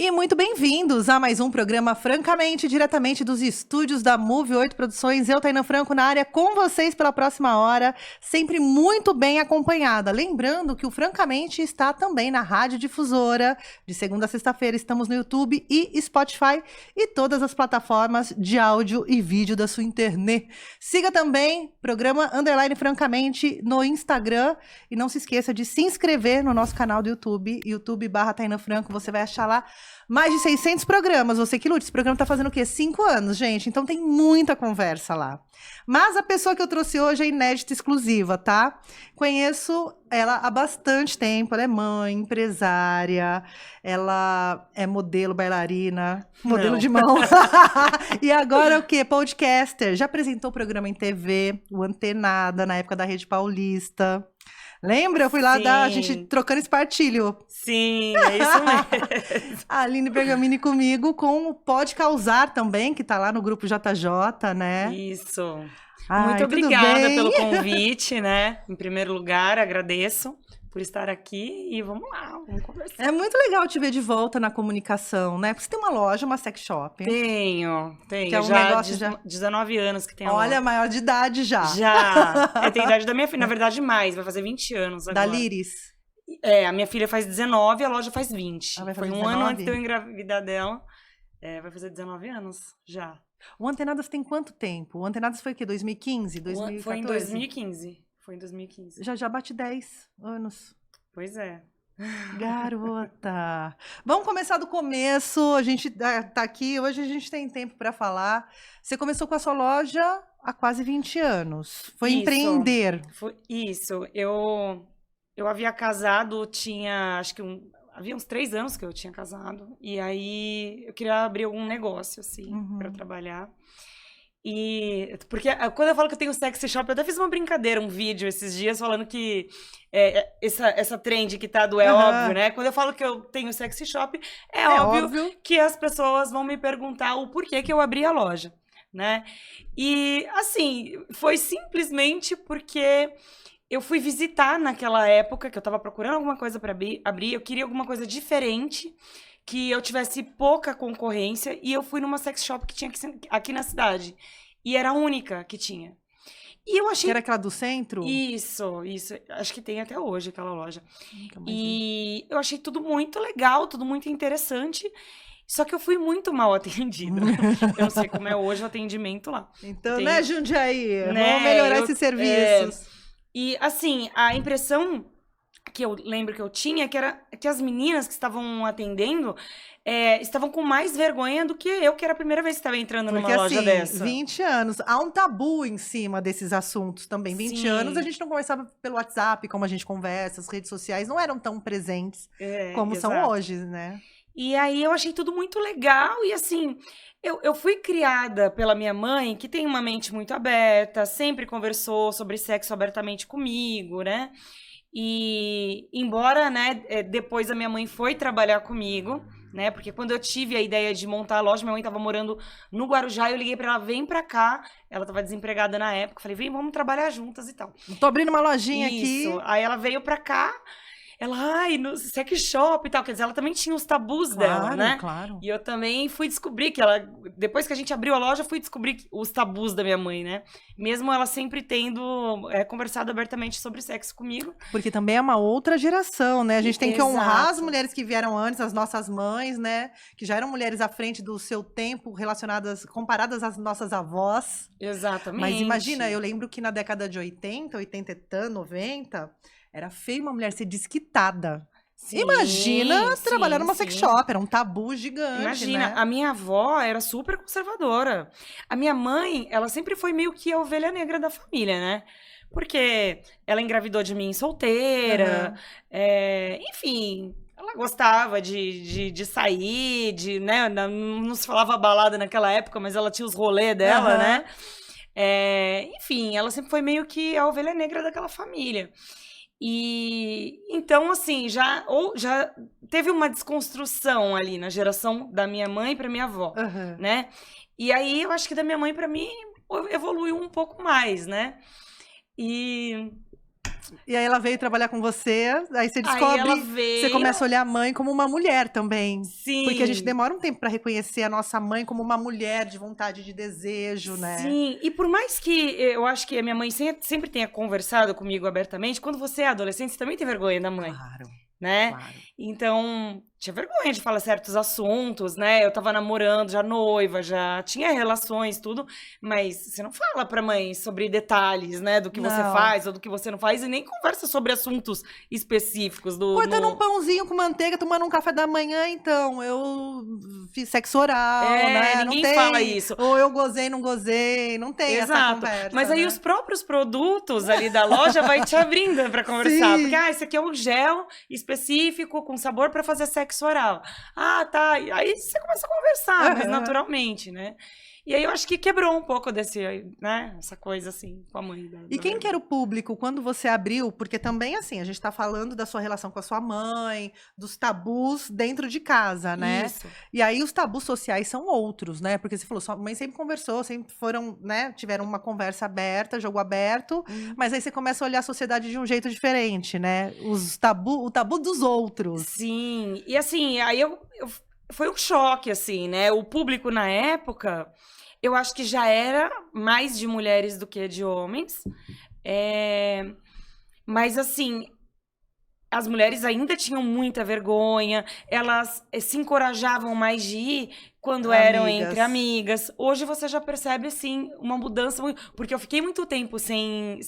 E muito bem-vindos a mais um programa Francamente, diretamente dos estúdios da Move 8 Produções. Eu, Tainá Franco, na área com vocês pela próxima hora, sempre muito bem acompanhada. Lembrando que o Francamente está também na Rádio Difusora. De segunda a sexta-feira estamos no YouTube e Spotify e todas as plataformas de áudio e vídeo da sua internet. Siga também programa Underline Francamente no Instagram e não se esqueça de se inscrever no nosso canal do YouTube, YouTube/Tainá Franco. Você vai achar lá mais de 600 programas. Você que lute, esse programa tá fazendo o quê? 5 anos, gente. Então tem muita conversa lá. Mas a pessoa que eu trouxe hoje é inédita, exclusiva, tá? Conheço ela há bastante tempo. Ela é mãe, empresária, ela é modelo, bailarina, modelo de mão. E agora o quê? Podcaster. Já apresentou programa em TV, o Antenada, na época da Rede Paulista. Lembra? Eu fui lá a gente trocando espartilho. Sim, é isso mesmo. A Aline Bergamini comigo com o Pode Causar também, que tá lá no grupo JJ, né? Isso. Ai, Muito tudo obrigada bem? pelo convite, né? Em primeiro lugar, agradeço por estar aqui e vamos lá, vamos conversar. É muito legal te ver de volta na comunicação, né? Porque você tem uma loja, uma sex shop. Tenho. Que é um já negócio já... 19 anos que tenho. Olha, maior de idade já. Já. Tem a idade da minha filha, na verdade mais, vai fazer 20 anos agora. Da Liris. É, a minha filha faz 19 e a loja faz 20. Vai fazer Foi 19? ano antes de eu engravidar dela. Vai fazer 19 anos já. O Antenadas tem quanto tempo? O Antenadas foi o quê? 2015? 2014? Foi em 2015. Foi em 2015. Já bate 10 anos. Pois é. Garota! Vamos começar do começo. A gente tá aqui, hoje a gente tem tempo para falar. Você começou com a sua loja há quase 20 anos. Foi Isso. empreender. Isso. Eu havia casado, acho que havia uns 3 anos que eu tinha casado. E aí eu queria abrir algum negócio, assim, para trabalhar. Porque quando eu falo que eu tenho sexy shop, eu até fiz uma brincadeira, um vídeo esses dias, falando que essa trend que tá do óbvio, né? Quando eu falo que eu tenho sexy shop, é óbvio que as pessoas vão me perguntar o porquê que eu abri a loja, né? E, assim, foi simplesmente porque eu fui visitar naquela época, que eu tava procurando alguma coisa para abrir, eu queria alguma coisa diferente, que eu tivesse pouca concorrência, e eu fui numa sex shop que tinha aqui na cidade. E era a única que tinha. E eu achei... Que era aquela do centro? Isso. Acho que tem até hoje aquela loja. E eu achei tudo muito legal, tudo muito interessante. Só que eu fui muito mal atendida. Eu não sei como é hoje o atendimento lá. Então, né, Jundiaí? Né? Vamos melhorar esses serviços. E, assim, a impressão que eu lembro que eu tinha, que as meninas que estavam atendendo estavam com mais vergonha do que eu, que era a primeira vez que estava entrando numa loja dessa. 20 anos, há um tabu em cima desses assuntos também. 20 Sim. anos a gente não conversava pelo WhatsApp, como a gente conversa, as redes sociais não eram tão presentes como são hoje, né? E aí eu achei tudo muito legal e, assim, eu fui criada pela minha mãe, que tem uma mente muito aberta, sempre conversou sobre sexo abertamente comigo, né? E embora, né, depois a minha mãe foi trabalhar comigo, né, porque quando eu tive a ideia de montar a loja, minha mãe estava morando no Guarujá, eu liguei para ela, vem pra cá, ela estava desempregada na época, falei, vem, vamos trabalhar juntas e tal. Tô abrindo uma lojinha aqui. Aí ela veio pra cá, ela, no sex shop e tal, quer dizer, ela também tinha os tabus dela, né? Claro. E eu também fui descobrir que depois que a gente abriu a loja, fui descobrir os tabus da minha mãe, né? Mesmo ela sempre tendo conversado abertamente sobre sexo comigo. Porque também é uma outra geração, né? A gente tem que honrar as Exato. mulheres que vieram antes, as nossas mães, né? Que já eram mulheres à frente do seu tempo, comparadas às nossas avós. Exatamente. Mas imagina, eu lembro que na década de 80 e 90, era feio uma mulher ser desquitada. Sim, Imagina trabalhar numa sex sim. shop, era um tabu gigante, Imagina, né? a minha avó era super conservadora. A minha mãe, ela sempre foi meio que a ovelha negra da família, né? Porque ela engravidou de mim solteira, enfim, ela gostava de sair, né? Não se falava balada naquela época, mas ela tinha os rolês dela, né? Enfim, ela sempre foi meio que a ovelha negra daquela família. E então, assim, já teve uma desconstrução ali na geração da minha mãe para minha avó, né? E aí eu acho que da minha mãe para mim evoluiu um pouco mais, né? E E aí ela veio trabalhar com você, aí você descobre, Aí ela veio... você começa a olhar a mãe como uma mulher também. Sim. Porque a gente demora um tempo pra reconhecer a nossa mãe como uma mulher de vontade, de desejo, né? Sim, e por mais que eu acho que a minha mãe sempre tenha conversado comigo abertamente, quando você é adolescente, você também tem vergonha da mãe. Claro. Né? Claro. Então, tinha vergonha de falar certos assuntos, né? Eu tava namorando, já noiva, já tinha relações, tudo, mas você não fala pra mãe sobre detalhes, né? Do que você faz ou do que você não faz, e nem conversa sobre assuntos específicos do... Cortando um pãozinho com manteiga, tomando um café da manhã, então, eu fiz sexo oral, né? Ninguém não tem, fala isso. Ou eu gozei, não gozei, não tem essa conversa. Mas aí os próprios produtos ali da loja vai te abrindo pra conversar. Sim. Porque, esse aqui é um gel específico com sabor pra fazer sexo oral. Ah, tá. Aí você começa a conversar, mas naturalmente, né? E aí eu acho que quebrou um pouco essa coisa assim com a mãe. E quem que era o público quando você abriu? Porque também, assim, a gente tá falando da sua relação com a sua mãe, dos tabus dentro de casa, né? Isso. E aí os tabus sociais são outros, né? Porque você falou, sua mãe sempre conversou, sempre foram, né? Tiveram uma conversa aberta, jogo aberto, mas aí você começa a olhar a sociedade de um jeito diferente, né? O tabu dos outros. Sim, e assim, aí foi um choque, assim, né? O público na época, eu acho que já era mais de mulheres do que de homens. Mas, assim, as mulheres ainda tinham muita vergonha, elas se encorajavam mais de ir quando eram entre amigas. Hoje você já percebe, assim, uma mudança, porque eu fiquei muito tempo sem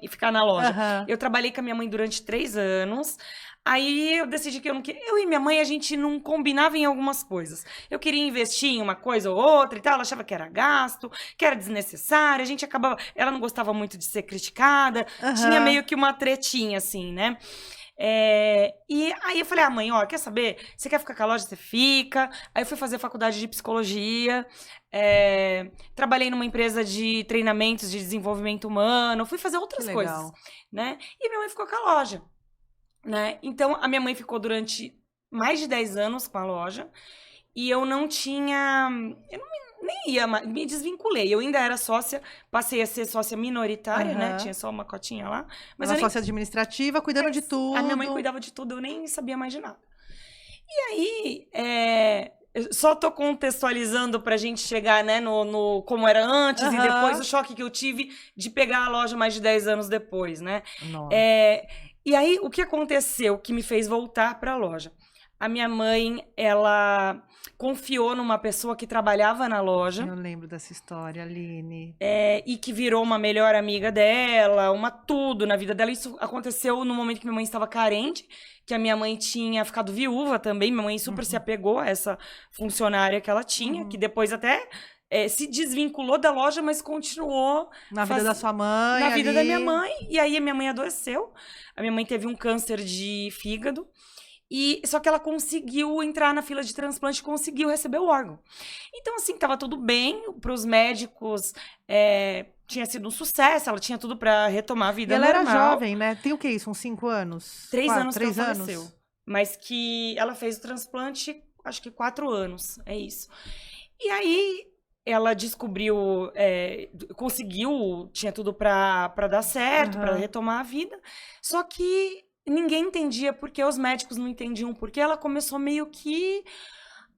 ficar na loja. Eu trabalhei com a minha mãe durante 3 anos. Aí eu decidi que eu e minha mãe, a gente não combinava em algumas coisas. Eu queria investir em uma coisa ou outra e tal, ela achava que era gasto, que era desnecessário, a gente acabava... Ela não gostava muito de ser criticada, tinha meio que uma tretinha, assim, né? E aí eu falei, mãe, quer saber? Você quer ficar com a loja? Você fica. Aí eu fui fazer faculdade de psicologia, trabalhei numa empresa de treinamentos de desenvolvimento humano, fui fazer outras coisas, né? E minha mãe ficou com a loja. Né? Então, a minha mãe ficou durante mais de 10 anos com a loja e eu não tinha... nem ia, me desvinculei. Eu ainda era sócia, passei a ser sócia minoritária, né? Tinha só uma cotinha lá. Mas era sócia administrativa, cuidando de tudo. A minha mãe cuidava de tudo, eu nem sabia mais de nada. E aí, eu só tô contextualizando pra gente chegar, né, no como era antes e depois o choque que eu tive de pegar a loja mais de 10 anos depois, né? Nossa. E aí, o que aconteceu que me fez voltar para a loja? A minha mãe, ela confiou numa pessoa que trabalhava na loja. Eu lembro dessa história, Aline. E que virou uma melhor amiga dela, tudo na vida dela. Isso aconteceu no momento que minha mãe estava carente, que a minha mãe tinha ficado viúva também. Minha mãe super se apegou a essa funcionária que ela tinha, que depois até... se desvinculou da loja, mas continuou... Na vida da sua mãe. Na vida da minha mãe. E aí a minha mãe adoeceu. A minha mãe teve um câncer de fígado. Só que ela conseguiu entrar na fila de transplante, conseguiu receber o órgão. Então, assim, tava tudo bem. Para os médicos, tinha sido um sucesso. Ela tinha tudo para retomar a vida normal. Ela era jovem, né? Tem o que isso? Uns 5 anos? 3 anos 3 que ela faleceu. Mas que ela fez o transplante, acho que 4 anos. É isso. E aí... ela descobriu, conseguiu, tinha tudo pra dar certo, pra retomar a vida. Só que ninguém entendia porque os médicos não entendiam porque ela começou meio que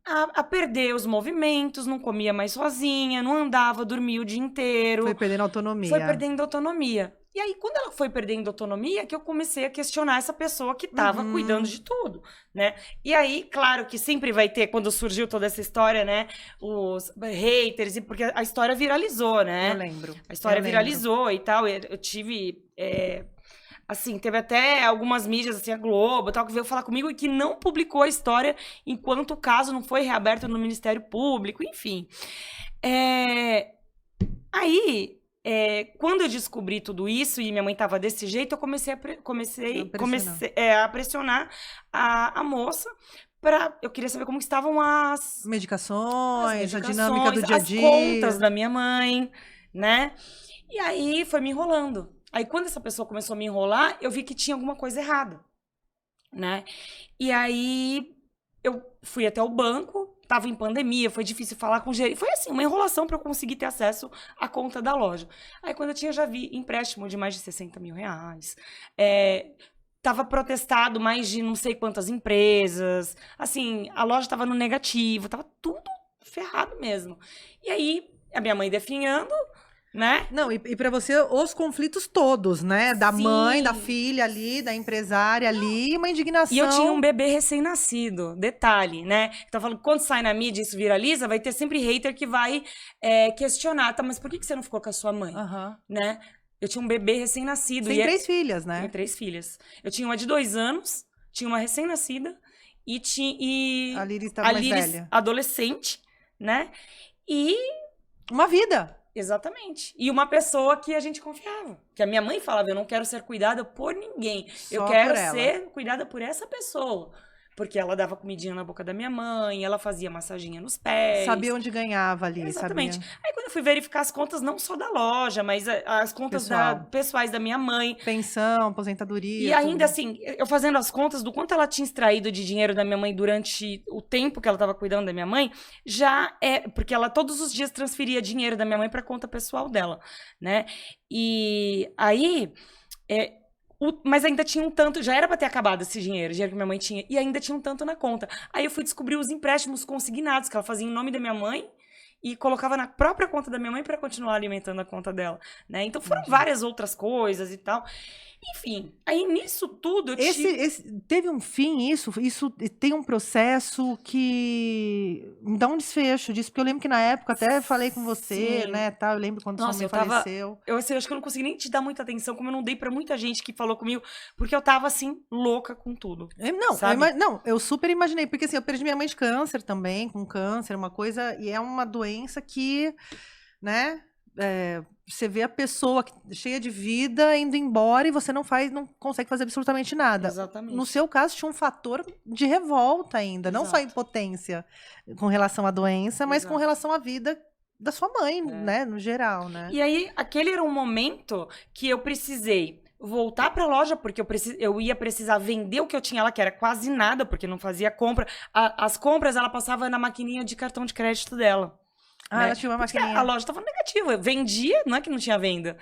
a perder os movimentos, não comia mais sozinha, não andava, dormia o dia inteiro. Foi perdendo autonomia. Foi perdendo autonomia. E aí, quando ela foi perdendo autonomia, que eu comecei a questionar essa pessoa que estava cuidando de tudo, né? E aí, claro que sempre vai ter, quando surgiu toda essa história, né? Os haters, porque a história viralizou, né? Eu lembro. A história viralizou e tal. Eu tive... assim, teve até algumas mídias, assim, a Globo, tal, que veio falar comigo e que não publicou a história enquanto o caso não foi reaberto no Ministério Público, enfim. Aí... quando eu descobri tudo isso e minha mãe estava desse jeito, eu comecei a pressionar a moça. Eu queria saber como estavam as medicações, a dinâmica do dia a dia. As contas da minha mãe, né? E aí foi me enrolando. Aí quando essa pessoa começou a me enrolar, eu vi que tinha alguma coisa errada, né? E aí eu fui até o banco, tava em pandemia, foi difícil falar com o gerente. Foi assim, uma enrolação para eu conseguir ter acesso à conta da loja. Aí quando eu tinha, já vi empréstimo de mais de 60 mil reais. Tava protestado mais de não sei quantas empresas. Assim, a loja tava no negativo, tava tudo ferrado mesmo. E aí, a minha mãe definhando, né? Não, e para você, os conflitos todos, né? Da Sim. mãe, da filha ali, da empresária ali, uma indignação. E eu tinha um bebê recém-nascido, detalhe, né? Então, falando, quando sai na mídia e isso viraliza, vai ter sempre hater que vai questionar, tá, mas por que você não ficou com a sua mãe? Né? Eu tinha um bebê recém-nascido. Tem 3 filhas, né? Tenho 3 filhas. Eu tinha uma de 2 anos, tinha uma recém-nascida e a Liris estava mais velha. Adolescente, né? E... uma vida. Exatamente. E uma pessoa que a gente confiava. Que a minha mãe falava, eu não quero ser cuidada por ninguém. Só eu quero por ela. ser cuidada por essa pessoa. Porque ela dava comidinha na boca da minha mãe, ela fazia massaginha nos pés. Sabia onde ganhava ali, Exatamente. sabia? Aí quando eu fui verificar as contas, não só da loja, mas as contas pessoais da minha mãe. Pensão, aposentadoria. E ainda assim, eu fazendo as contas do quanto ela tinha extraído de dinheiro da minha mãe durante o tempo que ela estava cuidando da minha mãe, já porque ela todos os dias transferia dinheiro da minha mãe para conta pessoal dela, né? E aí... mas ainda tinha um tanto, já era pra ter acabado esse dinheiro que minha mãe tinha, e ainda tinha um tanto na conta. Aí eu fui descobrir os empréstimos consignados que ela fazia em nome da minha mãe e colocava na própria conta da minha mãe para continuar alimentando a conta dela, né? Então foram várias outras coisas e tal. Enfim, aí nisso tudo eu teve um fim isso tem um processo que me dá um desfecho disso, porque eu lembro que na época até falei com você, Sim. né, tá? Eu lembro quando sua mãe faleceu. Eu acho que eu não consegui nem te dar muita atenção, como eu não dei pra muita gente que falou comigo, porque eu tava assim, louca com tudo. Eu super imaginei, porque assim, eu perdi minha mãe de câncer também, com câncer, uma coisa, e é uma doença que, né, você vê a pessoa cheia de vida indo embora e você não consegue fazer absolutamente nada. Exatamente. No seu caso, tinha um fator de revolta ainda, não só impotência com relação à doença, mas com relação à vida da sua mãe, né, no geral, né? E aí, aquele era um momento que eu precisei voltar pra loja, porque eu ia precisar vender o que eu tinha lá, que era quase nada, porque não fazia compra. As compras, ela passava na maquininha de cartão de crédito dela. Né? Ela tinha uma maquininha. A loja estava negativa. Eu vendia, não é que não tinha venda.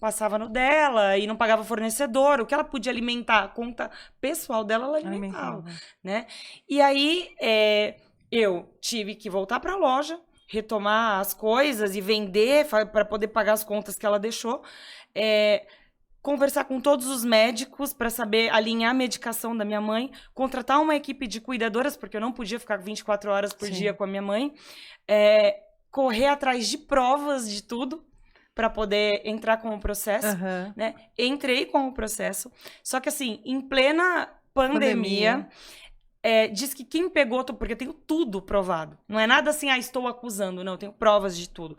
Passava no dela e não pagava fornecedor. O que ela podia alimentar, a conta pessoal dela, ela alimentava. Né? E aí, eu tive que voltar para a loja, retomar as coisas e vender para poder pagar as contas que ela deixou. Conversar com todos os médicos para saber alinhar a medicação da minha mãe, contratar uma equipe de cuidadoras, porque eu não podia ficar 24 horas por dia com a minha mãe, correr atrás de provas de tudo para poder entrar com o processo, né? Entrei com o processo, só que assim, em plena pandemia. Diz que quem pegou, porque eu tenho tudo provado, não é nada assim, estou acusando, não, eu tenho provas de tudo.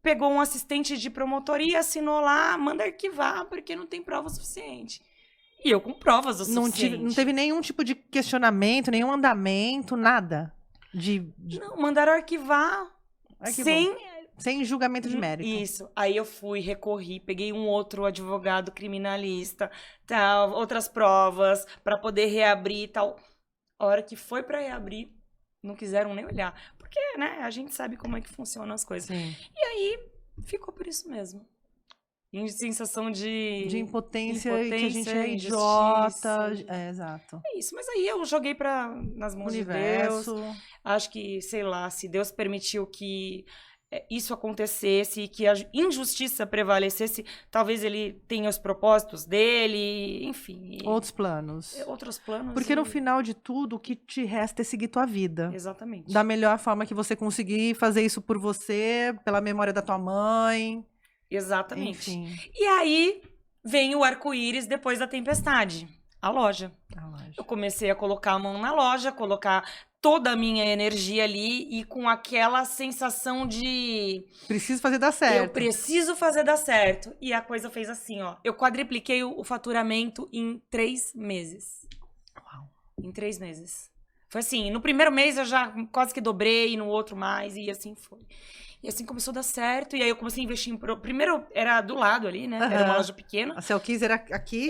Pegou um assistente de promotoria, assinou lá, manda arquivar, porque não tem prova suficiente. E eu com provas o suficiente. Não teve nenhum tipo de questionamento, nenhum andamento, nada? Não, mandaram arquivar sem julgamento de mérito. Isso. Aí eu fui, recorri, peguei um outro advogado criminalista, tal, outras provas, para poder reabrir e tal. A hora que foi para reabrir, não quiseram nem olhar. Porque, né, a gente sabe como é que funcionam as coisas. Sim. E aí, ficou por isso mesmo. Sensação de impotência, que a gente é idiota. Exato. É isso, mas aí eu joguei nas mãos de Deus. Acho que, sei lá, se Deus permitiu que isso acontecesse e que a injustiça prevalecesse, talvez ele tenha os propósitos dele, enfim. Outros planos. Outros planos. Porque no final de tudo, o que te resta é seguir tua vida. Exatamente. Da melhor forma que você conseguir fazer isso por você, pela memória da tua mãe. Exatamente. Enfim. E aí vem o arco-íris depois da tempestade. A loja. Eu comecei a colocar a mão na loja, colocar toda a minha energia ali e com aquela sensação de... preciso fazer dar certo. Eu preciso fazer dar certo. E a coisa fez assim, ó. Eu quadripliquei o faturamento em 3 meses. Uau. Em 3 meses. Foi assim, no primeiro mês eu já quase que dobrei, no outro mais, e assim foi. E assim começou a dar certo, e aí eu comecei a investir em... Primeiro era do lado ali, né? Era uma loja pequena. A Celquis era aqui?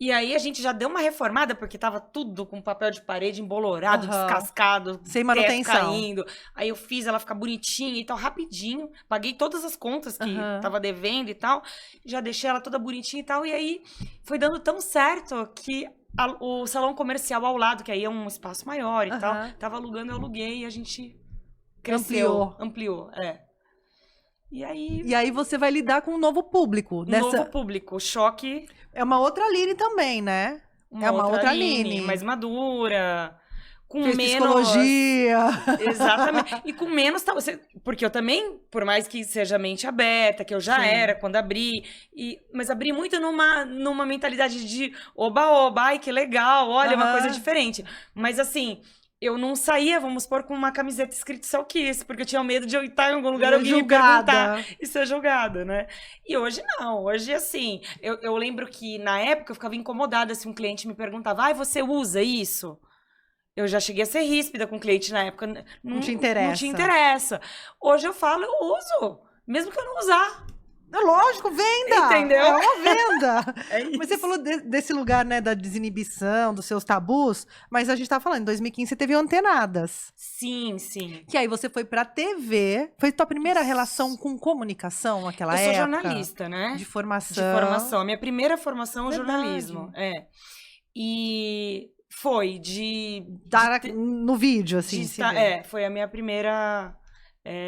E aí a gente já deu uma reformada, porque tava tudo com papel de parede embolorado, descascado, sem manutenção, caindo. Aí eu fiz ela ficar bonitinha e tal, rapidinho. Paguei todas as contas que tava devendo e tal. Já deixei ela toda bonitinha e tal. E aí foi dando tão certo que o salão comercial ao lado, que aí é um espaço maior e tal, tava alugando, eu aluguei e a gente cresceu. Ampliou, E aí você vai lidar com um novo público. Novo público, o choque... É uma outra Aline também, né? É uma outra Aline. Mais madura, com Fez menos... psicologia. Exatamente. E com menos... Porque eu também, por mais que seja mente aberta, que eu já era quando abri, mas abri muito numa mentalidade de oba-oba, ai, que legal, olha, uma coisa diferente. Mas assim... Eu não saía, vamos supor, com uma camiseta escrito Cellkiss, porque eu tinha medo de eu estar em algum lugar e me perguntar e ser julgada, né? E hoje não, hoje assim, eu lembro que na época eu ficava incomodada se um cliente me perguntava, ai, você usa isso? Eu já cheguei a ser ríspida com o cliente na época. Não te interessa. Não te interessa. Hoje eu falo, eu uso, mesmo que eu não usar. É lógico, venda! Entendeu? É uma venda! Isso. Mas você falou desse lugar, né, da desinibição, dos seus tabus, mas a gente tava falando, em 2015 você teve Antenadas. Sim. Que aí você foi pra TV, foi tua primeira relação com comunicação naquela época? Eu sou jornalista, né? De formação. De formação. A minha primeira formação é jornalismo. E foi no vídeo, assim. Foi a minha primeira...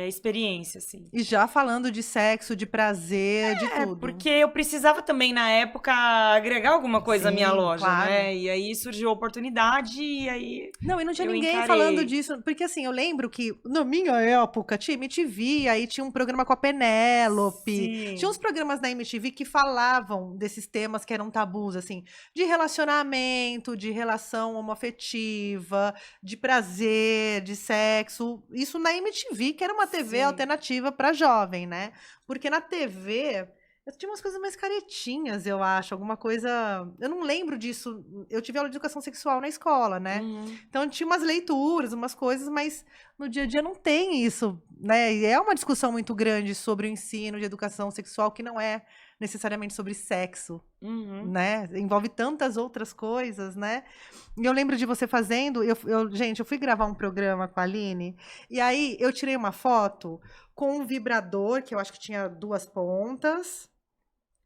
experiência, assim. E já falando de sexo, de prazer, de tudo. Porque eu precisava também, na época, agregar alguma coisa à minha loja, né? E aí surgiu a oportunidade e aí... Não, e não tinha ninguém falando disso. Porque, assim, eu lembro que, na minha época, tinha MTV, aí tinha um programa com a Penélope. Sim. Tinha uns programas na MTV que falavam desses temas que eram tabus, assim, de relacionamento, de relação homoafetiva, de prazer, de sexo. Isso na MTV, que era uma TV alternativa para jovem, né? Porque na TV tinha umas coisas mais caretinhas, eu acho, alguma coisa... Eu não lembro disso. Eu tive aula de educação sexual na escola, né? Então tinha umas leituras, umas coisas, mas no dia a dia não tem isso, né? E é uma discussão muito grande sobre o ensino de educação sexual que não é necessariamente sobre sexo, né? Envolve tantas outras coisas, né? E eu lembro de você fazendo... Gente, eu fui gravar um programa com a Aline, e aí eu tirei uma foto com um vibrador, que eu acho que tinha 2 pontas,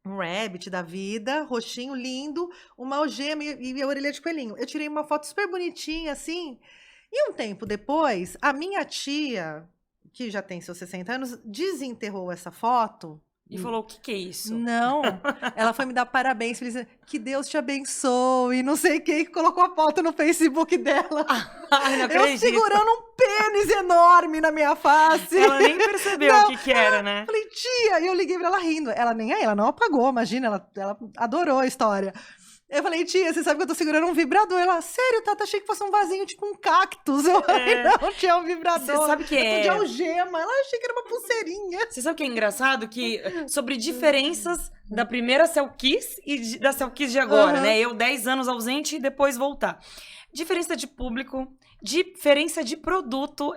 um rabbit da vida, roxinho, lindo, uma algema e a orelha de coelhinho. Eu tirei uma foto super bonitinha, assim, e um tempo depois, a minha tia, que já tem seus 60 anos, desenterrou essa foto. E falou, o que é isso? Não, ela foi me dar parabéns, feliz, que Deus te abençoe, não sei quem, colocou a foto no Facebook dela. Ai, não acredito. Eu segurando um pênis enorme na minha face. Ela nem percebeu o que era, né? Falei, tia, e eu liguei pra ela rindo. Ela nem aí, ela não apagou, imagina, ela adorou a história. Eu falei, tia, você sabe que eu tô segurando um vibrador? Ela, sério, Tata, achei que fosse um vasinho, tipo um cactus. Eu falei, não, tinha um vibrador. Você sabe que é? De algema. Ela achei que era uma pulseirinha. Você sabe o que é engraçado? Que sobre diferenças da primeira Cellkiss e da Cellkiss de agora, né? Eu 10 anos ausente e depois voltar. Diferença de público, diferença de produto.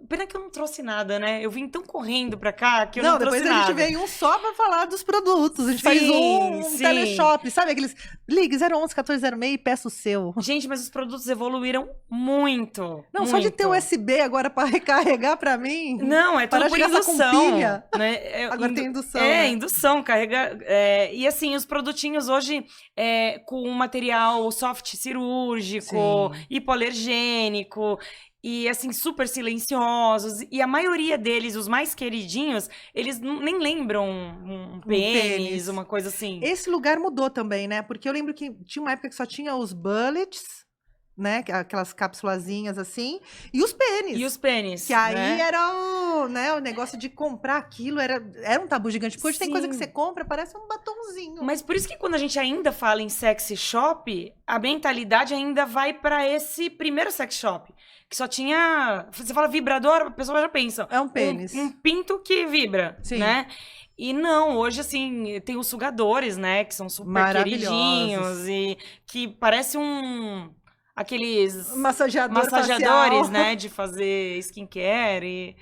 Pena que eu não trouxe nada, né? Eu vim tão correndo pra cá que eu não trouxe nada. Não, depois a gente veio só pra falar dos produtos. A gente faz um teleshop, sabe? Aqueles... Ligue 011 1406 e peça o seu. Gente, mas os produtos evoluíram muito. Não, muito. Só de ter USB agora pra recarregar pra mim. Não, é tudo por indução. Com pilha. Né? Agora tem indução. Né? Indução, carrega. E assim, os produtinhos hoje com material soft cirúrgico, hipoalergênico. E, assim, super silenciosos. E a maioria deles, os mais queridinhos, eles nem lembram um pênis, uma coisa assim. Esse lugar mudou também, né? Porque eu lembro que tinha uma época que só tinha os bullets, né? Aquelas cápsulazinhas assim. E os pênis. Que aí era o negócio de comprar aquilo. Era um tabu gigante. Porque hoje tem coisa que você compra, parece um batonzinho. Mas por isso que quando a gente ainda fala em sexy shop, a mentalidade ainda vai pra esse primeiro sex shop. Que só tinha... Você fala vibrador, a pessoa já pensa. É um pênis. Um pinto que vibra, né? E não, hoje, assim, tem os sugadores, né? Que são super queridinhos. E que parece aqueles... Massageadores, né? De fazer skincare.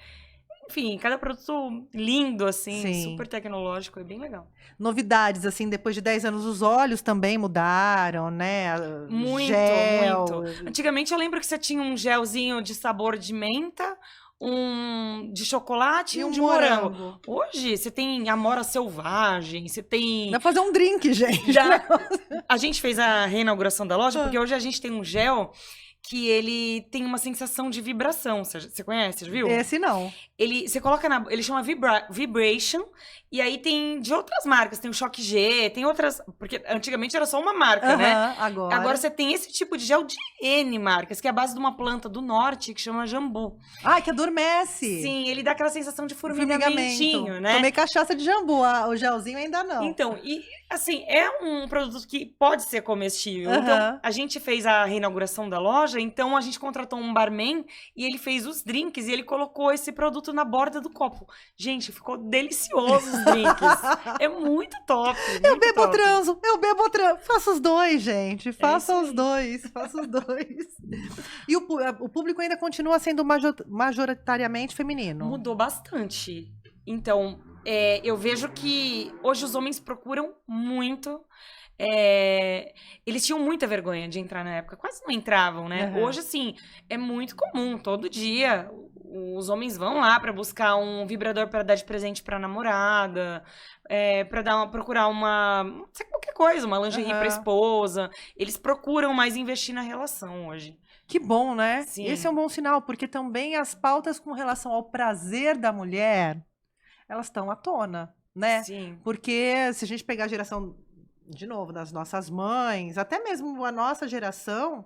enfim, cada produto lindo, assim, Sim. super tecnológico, é bem legal. Novidades, assim, depois de 10 anos, os olhos também mudaram, né? Muito, Gel. muito. Antigamente eu lembro que você tinha um gelzinho de sabor de menta, um de chocolate e um de morango. Hoje você tem amora selvagem, você tem... Dá pra fazer um drink, gente. A gente fez a reinauguração da loja, porque hoje a gente tem um gel que ele tem uma sensação de vibração. Você conhece, já viu? Esse não. Você coloca ele chama Vibration, e aí tem de outras marcas, tem o Choque G, tem outras, porque antigamente era só uma marca, né? Agora você tem esse tipo de gel de N marcas, que é a base de uma planta do norte que chama jambu. Ah, que adormece. Sim, ele dá aquela sensação de formigamentinho, né? Tomei cachaça de jambu, o gelzinho ainda não. Então, e assim, é um produto que pode ser comestível. Então, a gente fez a reinauguração da loja, então a gente contratou um barman e ele fez os drinks e ele colocou esse produto na borda do copo. Gente, ficou delicioso os drinks. É muito top. Muito eu bebo top. transo. Faça os dois, gente. Faça os dois. E o público ainda continua sendo majoritariamente feminino. Mudou bastante. Então, eu vejo que hoje os homens procuram muito. Eles tinham muita vergonha de entrar na época, quase não entravam, né? Hoje, assim, é muito comum, todo dia os homens vão lá pra buscar um vibrador pra dar de presente pra namorada, pra procurar não sei, qualquer coisa, uma lingerie pra esposa. Eles procuram mais investir na relação hoje. Que bom, né? Sim. Esse é um bom sinal, porque também as pautas com relação ao prazer da mulher, elas estão à tona, né? Sim. Porque se a gente pegar a geração, de novo, das nossas mães, até mesmo a nossa geração,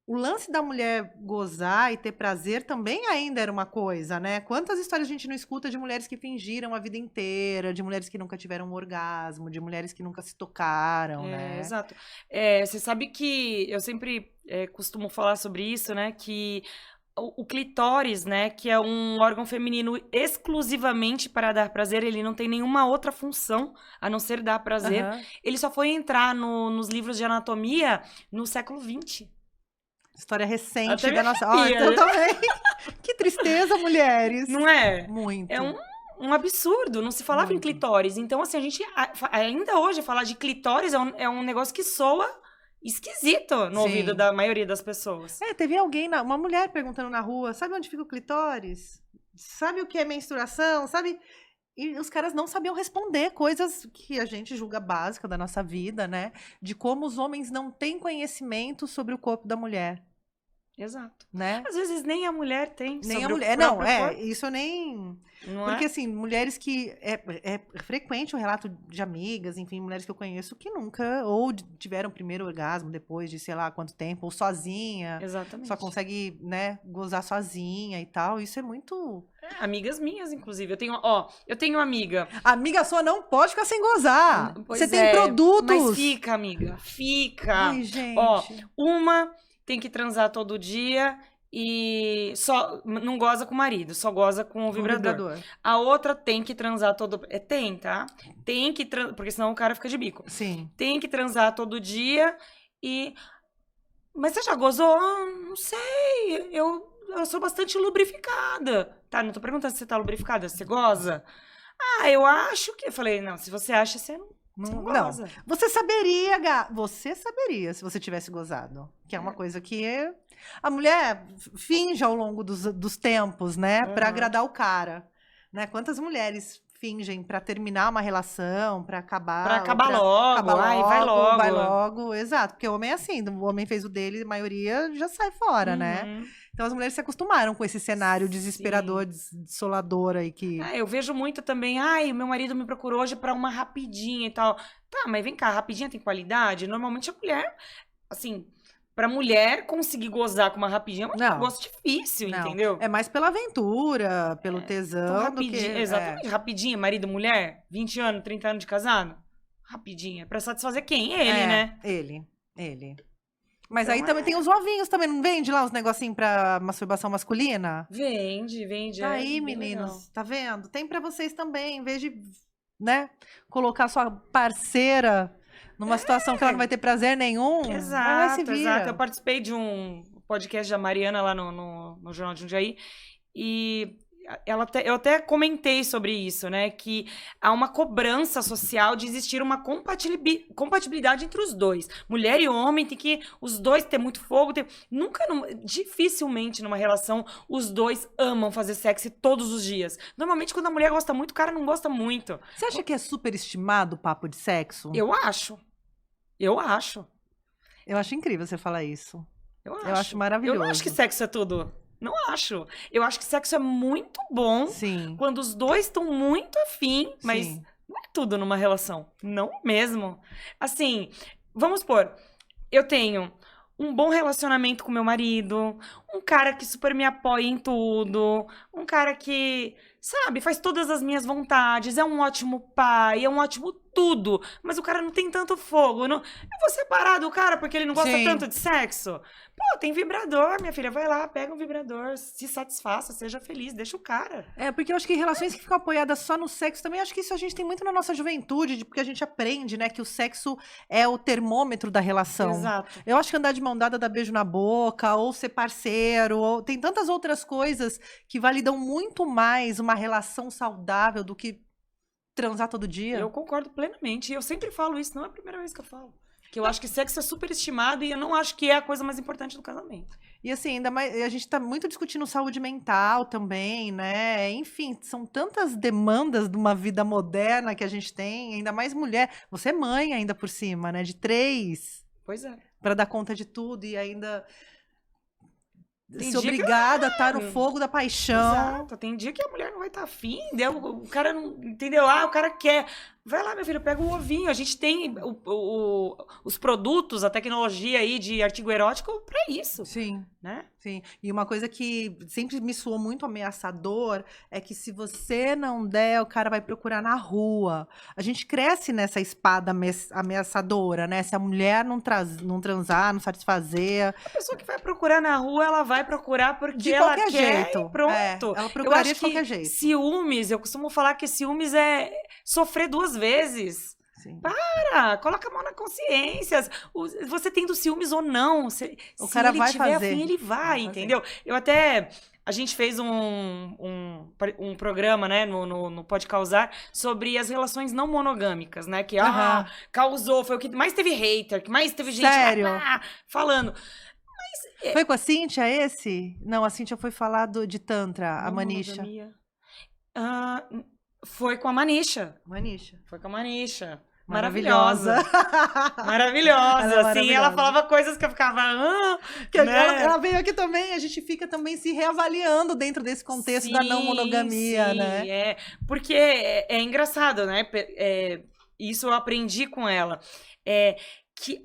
o lance da mulher gozar e ter prazer também ainda era uma coisa, né? Quantas histórias a gente não escuta de mulheres que fingiram a vida inteira, de mulheres que nunca tiveram um orgasmo, de mulheres que nunca se tocaram, né? Exato. Você sabe que eu sempre costumo falar sobre isso, né? Que o clitóris, né, que é um órgão feminino exclusivamente para dar prazer, ele não tem nenhuma outra função a não ser dar prazer. Ele só foi entrar nos livros de anatomia no século XX. História recente Até da nossa... eu também. Que tristeza, mulheres. Não é? Muito. É um absurdo, não se falava em clitóris. Então, assim, a gente ainda hoje falar de clitóris é um negócio que soa esquisito no ouvido da maioria das pessoas. Teve uma mulher perguntando na rua, sabe onde fica o clitóris? Sabe o que é menstruação? Sabe? E os caras não sabiam responder coisas que a gente julga básica da nossa vida, né? De como os homens não têm conhecimento sobre o corpo da mulher. Exato. Né? Às vezes nem a mulher tem. Nem a mulher. Não, isso eu nem... Não porque, assim, mulheres que... É frequente o relato de amigas, enfim, mulheres que eu conheço que nunca, ou tiveram primeiro orgasmo depois de sei lá quanto tempo, ou sozinha. Exatamente. Só consegue, né, gozar sozinha e tal. Isso é muito... Amigas minhas, inclusive. Eu tenho amiga. Amiga sua não pode ficar sem gozar. Pois você tem produtos. Mas fica, amiga. Fica. Ai, gente. Uma tem que transar todo dia e só não goza com o marido, só goza com o vibrador. A outra tem que transar todo... Tem, tá? Tem que porque senão o cara fica de bico. Sim. Tem que transar todo dia e... Mas você já gozou? Não sei. Eu sou bastante lubrificada. Tá, não tô perguntando se você tá lubrificada. Você goza? Eu acho que... Eu falei, não, se você acha, você não goza. Não. Você saberia se você tivesse gozado. Que é uma coisa que a mulher finge ao longo dos tempos, né? Pra agradar o cara. Né? Quantas mulheres fingem pra terminar uma relação, pra acabar... Pra acabar logo. Vai logo. Exato. Porque o homem é assim. O homem fez o dele, a maioria já sai fora, né? Então as mulheres se acostumaram com esse cenário desesperador, desolador aí que... Eu vejo muito também, meu marido me procurou hoje pra uma rapidinha e tal. Tá, mas vem cá, rapidinha tem qualidade? Normalmente a mulher, assim, pra mulher conseguir gozar com uma rapidinha é um negócio difícil, entendeu? É mais pela aventura, pelo tesão então, rapidinho, do que... Exatamente, rapidinha, marido, mulher, 20 anos, 30 anos de casado, rapidinha, pra satisfazer quem? Ele, né? Ele. Mas então, aí também tem os ovinhos também, não vende lá uns negocinhos pra masturbação masculina? Vende. Tá aí, meninos, legal. Tá vendo? Tem pra vocês também, em vez de, né, colocar sua parceira numa situação que ela não vai ter prazer nenhum. Exato. Eu participei de um podcast da Mariana lá no Jornal de Jundiaí e eu até comentei sobre isso, né? Que há uma cobrança social de existir uma compatibilidade entre os dois. Mulher e homem, tem que os dois ter muito fogo. Dificilmente numa relação, os dois amam fazer sexo todos os dias. Normalmente, quando a mulher gosta muito, o cara não gosta muito. Você acha que é superestimado o papo de sexo? Eu acho. Eu acho. Eu acho incrível você falar isso. Eu acho maravilhoso. Eu não acho que sexo é tudo. Não acho. Eu acho que sexo é muito bom quando os dois estão muito afim, mas não é tudo numa relação. Não mesmo. Assim, vamos supor, eu tenho um bom relacionamento com meu marido, um cara que super me apoia em tudo, um cara que, sabe, faz todas as minhas vontades, é um ótimo pai, é um ótimo tudo, mas o cara não tem tanto fogo. Eu vou separar do cara porque ele não gosta tanto de sexo. Pô, tem vibrador, minha filha, vai lá, pega um vibrador, se satisfaça, seja feliz, deixa o cara. Porque eu acho que relações que ficam apoiadas só no sexo também, acho que isso a gente tem muito na nossa juventude, porque a gente aprende, né, que o sexo é o termômetro da relação. Exato. Eu acho que andar de mão dada, dar beijo na boca, ou ser parceiro, ou tem tantas outras coisas que validam muito mais uma relação saudável do que transar todo dia. Eu concordo plenamente, e eu sempre falo isso, não é a primeira vez que eu falo. Que eu acho que sexo é superestimado e eu não acho que é a coisa mais importante do casamento. E assim, ainda mais, a gente tá muito discutindo saúde mental também, né? Enfim, são tantas demandas de uma vida moderna que a gente tem, ainda mais mulher. Você é mãe ainda por cima, né? De 3. Pois é. Pra dar conta de tudo e ainda ser obrigada a estar no fogo da paixão. Exato. Tem dia que a mulher não vai estar afim, o cara não, entendeu? O cara quer. Vai lá, meu filho, pega o ovinho. A gente tem os produtos, a tecnologia aí de artigo erótico pra isso. Sim. Né? Sim. E uma coisa que sempre me soou muito ameaçador é que se você não der, o cara vai procurar na rua. A gente cresce nessa espada ameaçadora, né? Se a mulher não transar, não satisfazer. A pessoa que vai procurar na rua, ela vai procurar porque de ela qualquer quer jeito. E pronto. Ela procuraria de qualquer jeito. Ciúmes, eu costumo falar que ciúmes é sofrer 2 vezes. Sim. Coloca a mão na consciência. Você tendo ciúmes ou não, se cara ele vai tiver fazer. afim, ele vai, entendeu? A gente fez um programa, né, no Pode Causar, sobre as relações não monogâmicas, né? Que causou, foi o que mais teve hater, que mais teve gente falando. Mas, foi com a Cíntia esse? Não, a Cíntia foi falar de Tantra, a Manisha. Foi com a Manisha. Foi com a Manisha. Maravilhosa. Maravilhosa. Assim, ela falava coisas que eu ficava. Né? Ela veio aqui também, a gente fica também se reavaliando dentro desse contexto da não monogamia, né? Porque é engraçado, né? Isso eu aprendi com ela. Que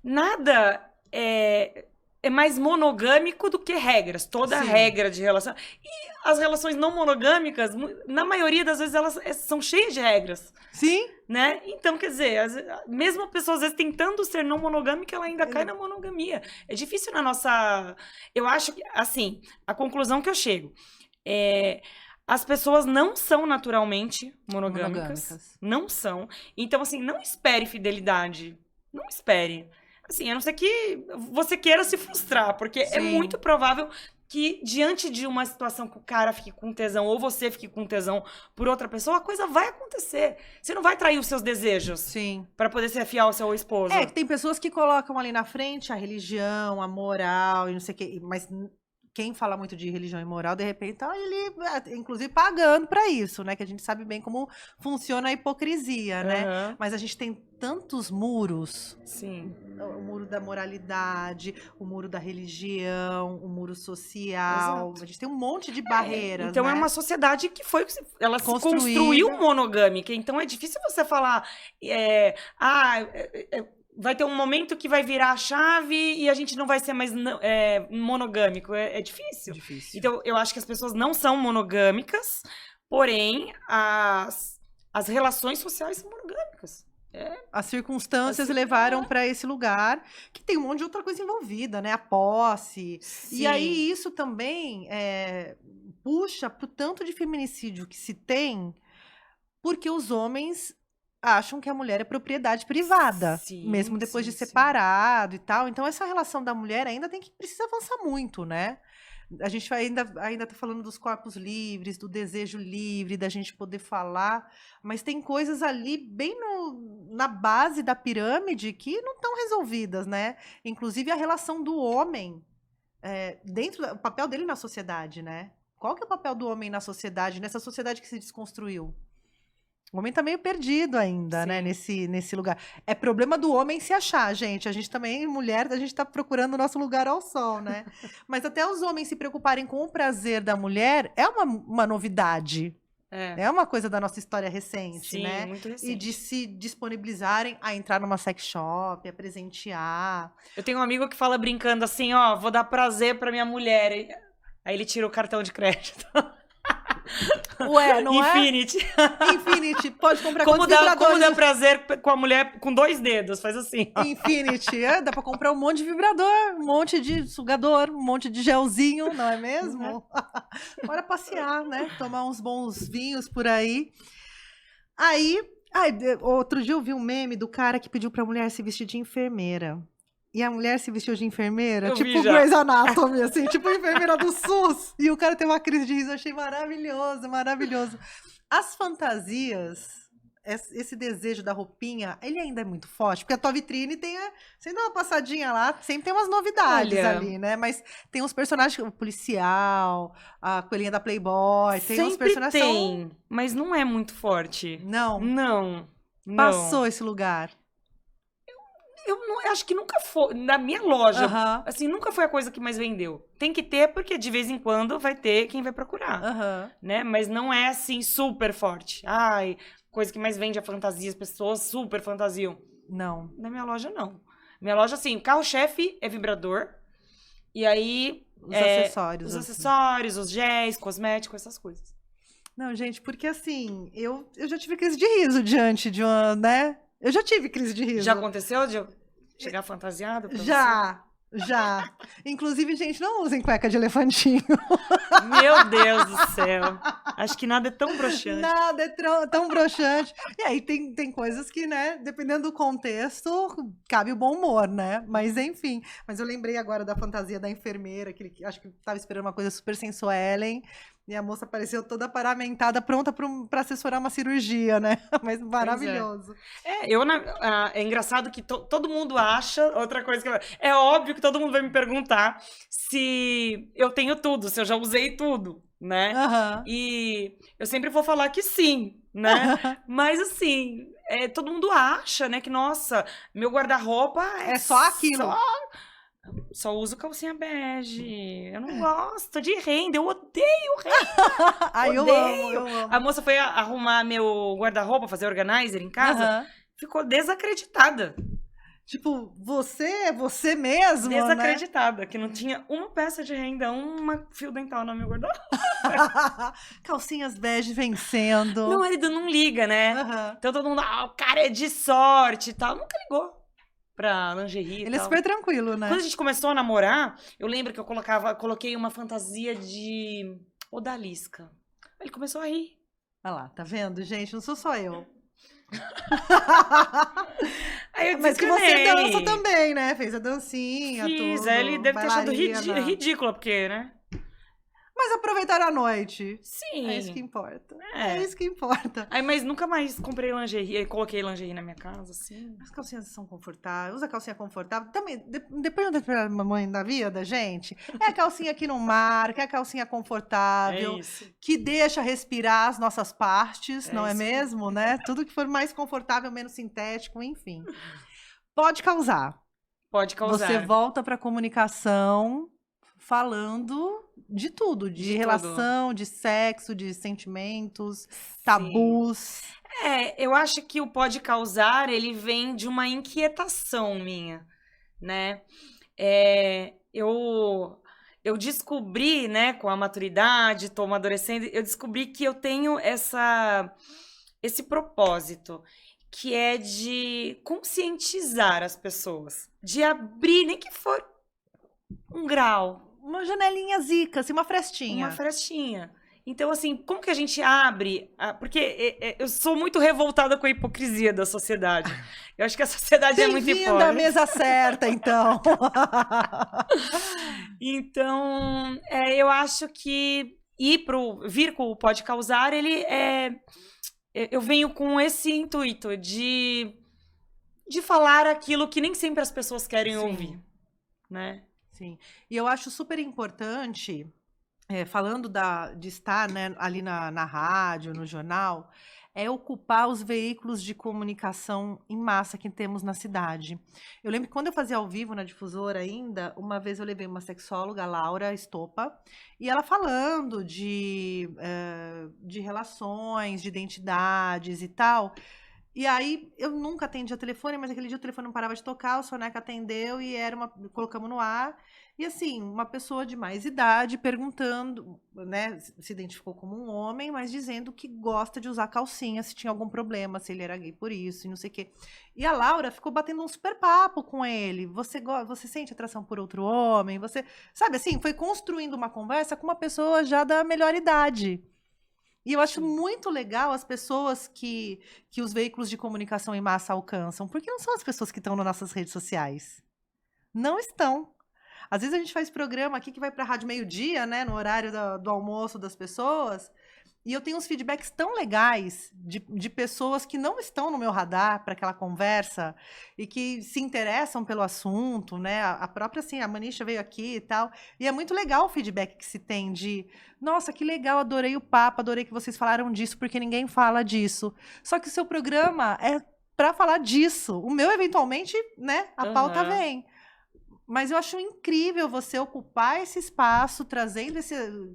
nada é mais monogâmico do que regras. Toda regra de relação. E as relações não monogâmicas, na maioria das vezes, elas são cheias de regras. Sim. Né? Então, quer dizer, mesmo a pessoa, às vezes, tentando ser não monogâmica, ela ainda cai na monogamia. É difícil na nossa... Eu acho que, assim, a conclusão que eu chego as pessoas não são naturalmente monogâmicas. Não são. Então, assim, não espere fidelidade. Não espere. Assim, a não ser que você queira se frustrar, porque é muito provável que diante de uma situação que o cara fique com tesão ou você fique com tesão por outra pessoa, a coisa vai acontecer. Você não vai trair os seus desejos para poder ser fiel ao seu esposo. Tem pessoas que colocam ali na frente a religião, a moral e não sei o quê, mas quem fala muito de religião e moral, de repente, tá ele, inclusive, pagando pra isso, né? Que a gente sabe bem como funciona a hipocrisia, né? Mas a gente tem tantos muros. Sim. O muro da moralidade, o muro da religião, o muro social. Exato. A gente tem um monte de barreiras, então, né? É uma sociedade que ela se construiu monogâmica. Então, é difícil você falar... vai ter um momento que vai virar a chave e a gente não vai ser mais monogâmico. É difícil. Então, eu acho que as pessoas não são monogâmicas, porém, as relações sociais são monogâmicas. As circunstâncias levaram para esse lugar, que tem um monte de outra coisa envolvida, né? A posse. Sim. E aí, isso também puxa pro tanto de feminicídio que se tem, porque os homens acham que a mulher é propriedade privada, mesmo depois de separado e tal. Então, essa relação da mulher ainda precisa avançar muito, né? A gente ainda tá falando dos corpos livres, do desejo livre, da gente poder falar, mas tem coisas ali bem na base da pirâmide que não estão resolvidas, né? Inclusive a relação do homem o papel dele na sociedade, né? Qual que é o papel do homem na sociedade, nessa sociedade que se desconstruiu? O homem tá meio perdido ainda, né, nesse lugar. É problema do homem se achar, gente. A gente também, mulher, a gente tá procurando o nosso lugar ao sol, né? Mas até os homens se preocuparem com o prazer da mulher é uma novidade. É uma coisa da nossa história recente, Sim, né? muito recente. E de se disponibilizarem a entrar numa sex shop, a presentear. Eu tenho um amigo que fala brincando assim, ó, vou dar prazer pra minha mulher. Aí ele tira o cartão de crédito. Ué, não Infinity. Infinity. Pode comprar como dá prazer com a mulher com 2 dedos? Faz assim. Ó. Infinity. Dá pra comprar um monte de vibrador, um monte de sugador, um monte de gelzinho, não é mesmo? Bora passear, né? Tomar uns bons vinhos por aí. Aí, outro dia eu vi um meme do cara que pediu pra mulher se vestir de enfermeira. E a mulher se vestiu de enfermeira, tipo Grey's Anatomy, assim, tipo enfermeira do SUS. E o cara tem uma crise de riso, eu achei maravilhoso, maravilhoso. As fantasias, esse desejo da roupinha, ele ainda é muito forte, porque a tua vitrine você dá uma passadinha lá, sempre tem umas novidades ali, né? Mas tem uns personagens, o policial, a coelhinha da Playboy, tem uns personagens... Mas não é muito forte. Não. Passou esse lugar. Eu acho que nunca foi, na minha loja, assim, nunca foi a coisa que mais vendeu. Tem que ter, porque de vez em quando vai ter quem vai procurar, né? Mas não é, assim, super forte. Ai, coisa que mais vende a fantasia, as pessoas super fantasiam. Não. Na minha loja, não. Minha loja, assim, o carro-chefe é vibrador, e aí... Os acessórios. Os acessórios, os géis, cosméticos, essas coisas. Não, gente, porque assim, eu já tive crise de riso diante de uma, né? Eu já tive crise de riso. Já aconteceu de chegar fantasiado pra Já. Inclusive, gente, não usem cueca de elefantinho. Meu Deus do céu. Acho que nada é tão broxante. Nada é tão broxante. E aí tem coisas que, né, dependendo do contexto, cabe o bom humor, né? Mas enfim. Mas eu lembrei agora da fantasia da enfermeira, que acho que estava esperando uma coisa super sensuelen. E a moça apareceu toda paramentada, pronta para assessorar uma cirurgia, né? Mas maravilhoso. É engraçado que todo mundo acha, outra coisa que é óbvio que todo mundo vai me perguntar se eu tenho tudo, se eu já usei tudo, né? E eu sempre vou falar que sim, né? Mas assim, todo mundo acha, né, que nossa, meu guarda-roupa é só aquilo. Só uso calcinha bege. Eu não gosto de renda. Eu odeio renda. Ai, odeio. Eu amo. A moça foi arrumar meu guarda-roupa, fazer organizer em casa. Ficou desacreditada. Tipo, você mesmo, desacreditada, né? Que não tinha uma peça de renda, uma fio dental no meu guarda-roupa. Calcinhas bege vencendo. Meu marido não liga, né? Então todo mundo, o cara é de sorte e tal. Nunca ligou pra lingerie. Ele é super tranquilo, né? Quando a gente começou a namorar, eu lembro que eu coloquei uma fantasia de odalisca. Ele começou a rir. Olha lá, tá vendo, gente? Não sou só eu. Aí eu mas que você dança também, né? Fez a dancinha, Fiz, tudo. Ele deve ter achado ridículo, porque, né? Mas aproveitar a noite. Sim. É isso que importa. É isso que importa. Aí, mas nunca mais comprei lingerie, coloquei lingerie na minha casa, assim. As calcinhas são confortáveis. Usa calcinha confortável. Também, depois de uma mamãe da vida, gente, é a calcinha que não marca, é a calcinha confortável, que deixa respirar as nossas partes, não é mesmo, né? Tudo que for mais confortável, menos sintético, enfim. Pode causar. Pode causar. Você volta para a comunicação falando de tudo, de relação, tudo. De sexo, de sentimentos, tabus. Eu acho que o pode causar, ele vem de uma inquietação minha, né? Eu descobri, né, com a maturidade, tô amadurecendo, eu descobri que eu tenho esse propósito, que é de conscientizar as pessoas, de abrir, nem que for um grau, uma janelinha zica, assim, uma frestinha. Uma frestinha. Então, assim, como que a gente abre? Porque eu sou muito revoltada com a hipocrisia da sociedade. Eu acho que a sociedade é muito hipócrita. Bem-vinda à mesa certa, então. Então, eu acho que vir com o Pode Causar, eu venho com esse intuito de falar aquilo que nem sempre as pessoas querem ouvir, né? Sim. E eu acho super importante, falando de estar, né, ali na rádio, no jornal, ocupar os veículos de comunicação em massa que temos na cidade. Eu lembro que quando eu fazia ao vivo na Difusora ainda, uma vez eu levei uma sexóloga, Laura Estopa, e ela falando de relações, de identidades e tal. E aí, eu nunca atendia telefone, mas aquele dia o telefone não parava de tocar, o Soneca atendeu e colocamos no ar. E assim, uma pessoa de mais idade perguntando, né, se identificou como um homem, mas dizendo que gosta de usar calcinha, se tinha algum problema, se ele era gay por isso e não sei o quê. E a Laura ficou batendo um super papo com ele. Você sente atração por outro homem? Você, sabe assim, foi construindo uma conversa com uma pessoa já da melhor idade. E eu acho muito legal as pessoas que os veículos de comunicação em massa alcançam, porque não são as pessoas que estão nas nossas redes sociais. Não estão. Às vezes a gente faz programa aqui que vai para a rádio meio-dia, né, no horário do almoço das pessoas, e eu tenho uns feedbacks tão legais de pessoas que não estão no meu radar para aquela conversa e que se interessam pelo assunto, né? A própria, assim, a Manisha veio aqui e tal. E é muito legal o feedback que se tem de, nossa, que legal, adorei o papo, adorei que vocês falaram disso, porque ninguém fala disso. Só que o seu programa é para falar disso. O meu, eventualmente, né, a pauta vem. Mas eu acho incrível você ocupar esse espaço,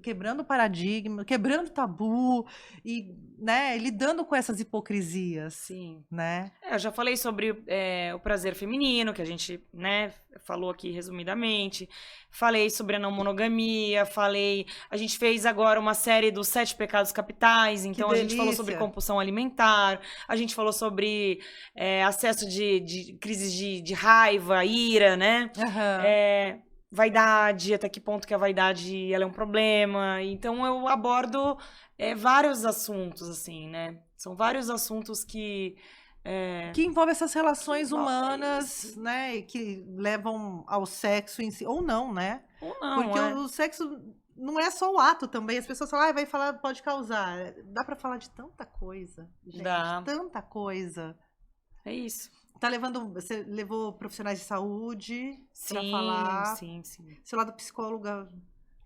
quebrando o paradigma, quebrando o tabu e, né, lidando com essas hipocrisias. Sim. Né? Eu já falei sobre o prazer feminino, que a gente, né, falou aqui resumidamente. Falei sobre a não monogamia, a gente fez agora uma série dos 7 pecados capitais, então a gente falou sobre compulsão alimentar, a gente falou sobre acesso de crises de raiva, ira, né? Vaidade, até que ponto que a vaidade ela é um problema. Então eu abordo vários assuntos, assim, né? São vários assuntos que envolvem essas relações humanas, né? E que levam ao sexo em si, ou não, né? Ou não, porque o sexo não é só o ato também. As pessoas falam, vai falar, pode causar. Dá pra falar de tanta coisa, gente. Dá. Tanta coisa. É isso. Você levou profissionais de saúde para falar. Sim. Seu lado psicóloga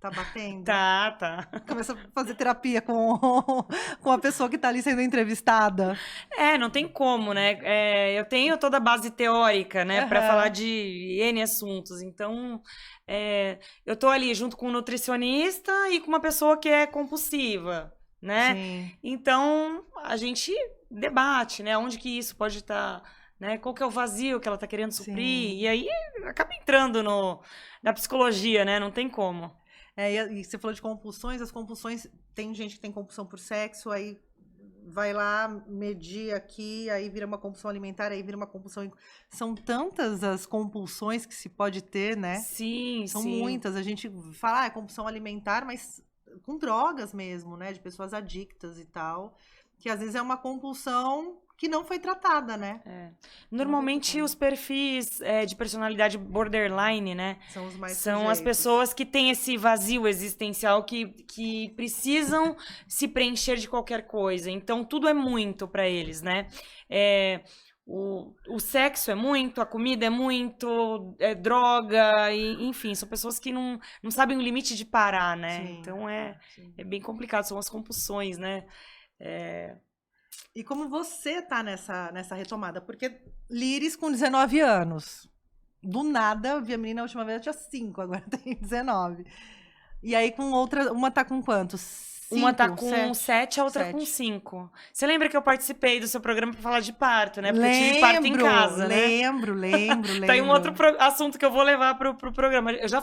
tá batendo? Tá. Começa a fazer terapia com a pessoa que tá ali sendo entrevistada. Não tem como, né? Eu tenho toda a base teórica, né, para falar de N assuntos. Então, eu tô ali junto com um nutricionista e com uma pessoa que é compulsiva, né? Sim. Então, a gente debate, né? Onde que isso pode estar... Né? Qual que é o vazio que ela tá querendo suprir? Sim. E aí acaba entrando na psicologia, né? Não tem como. E você falou de compulsões. As compulsões, tem gente que tem compulsão por sexo, aí vai lá medir aqui, aí vira uma compulsão alimentar, aí vira uma compulsão... São tantas as compulsões que se pode ter, né? Sim, São muitas. A gente fala, é compulsão alimentar, mas com drogas mesmo, né? De pessoas adictas e tal. Que às vezes é uma compulsão... que não foi tratada, né? Normalmente os perfis de personalidade borderline, né? São os mais São as pessoas que têm esse vazio existencial que precisam se preencher de qualquer coisa. Então, tudo é muito para eles, né? O sexo é muito, a comida é muito, droga, enfim, são pessoas que não sabem o limite de parar, né? Sim, então, é bem complicado, são as compulsões, né? E como você tá nessa retomada? Porque Liris com 19 anos. Do nada, eu vi a menina a última vez, ela tinha 5, agora tem 19. E aí com outra, uma tá com quantos? 5, uma tá com 7, a outra com 5. Você lembra que eu participei do seu programa pra falar de parto, né? Porque eu tive parto em casa, né? Lembro. Tá aí um outro assunto que eu vou levar pro programa. Eu já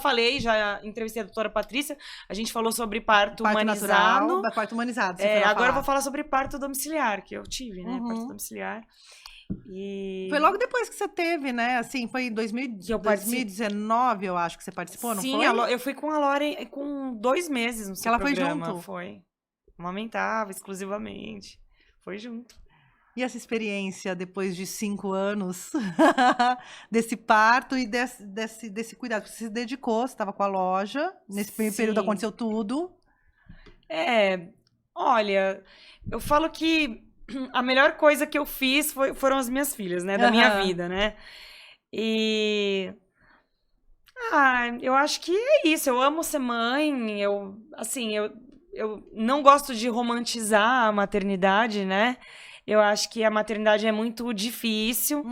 entrevistei a doutora Patrícia, a gente falou sobre parto humanizado. Natural, parto humanizado. Agora eu vou falar sobre parto domiciliar, que eu tive, né? Parto domiciliar. Foi logo depois que você teve, né? Assim, foi em 2019, eu acho que você participou, não foi? Sim, eu fui com a Lore com 2 meses no seu programa. Ela foi junto? Foi. amamentava exclusivamente. Foi junto. E essa experiência, depois de 5 anos, desse parto e desse cuidado? Você se dedicou, você estava com a loja, nesse período aconteceu tudo. Olha, eu falo que a melhor coisa que eu fiz foram as minhas filhas, né? Da minha vida, né? E... eu acho que é isso. Eu amo ser mãe. Eu não gosto de romantizar a maternidade, né? Eu acho que a maternidade é muito difícil.